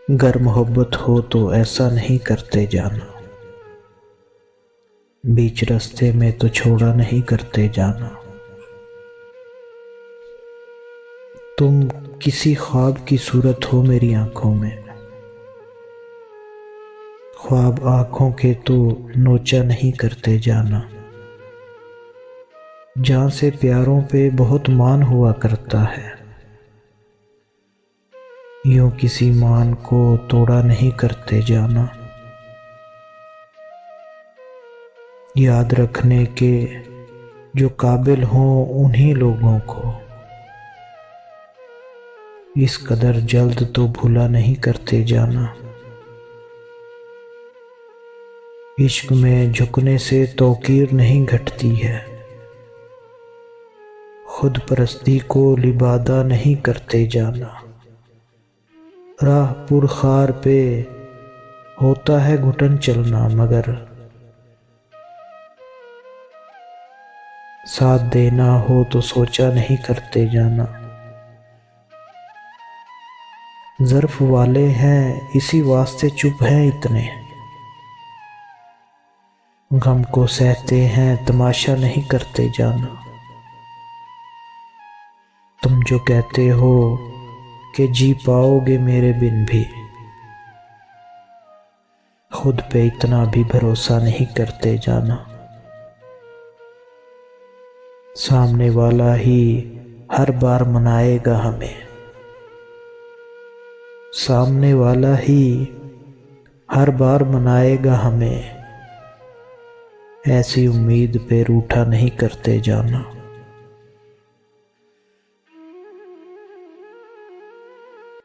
گر محبت ہو تو ایسا نہیں کرتے جانا، بیچ راستے میں تو چھوڑا نہیں کرتے جانا۔ تم کسی خواب کی صورت ہو میری آنکھوں میں، خواب آنکھوں کے تو نوچا نہیں کرتے جانا۔ جہاں سے پیاروں پہ بہت مان ہوا کرتا ہے، یوں کسی مان کو توڑا نہیں کرتے جانا۔ یاد رکھنے کے جو قابل ہوں انہی لوگوں کو، اس قدر جلد تو بھولا نہیں کرتے جانا۔ عشق میں جھکنے سے توقیر نہیں گھٹتی ہے، خود پرستی کو لبادہ نہیں کرتے جانا۔ راہ پر خار پہ ہوتا ہے گھٹن چلنا، مگر ساتھ دینا ہو تو سوچا نہیں کرتے جانا۔ ظرف والے ہیں اسی واسطے چپ ہیں اتنے، غم کو سہتے ہیں تماشا نہیں کرتے جانا۔ تم جو کہتے ہو کہ جی پاؤ گے میرے بن بھی، خود پہ اتنا بھی بھروسہ نہیں کرتے جانا۔ سامنے والا ہی ہر بار منائے گا ہمیں، سامنے والا ہی ہر بار منائے گا ہمیں، ایسی امید پہ روٹھا نہیں کرتے جانا۔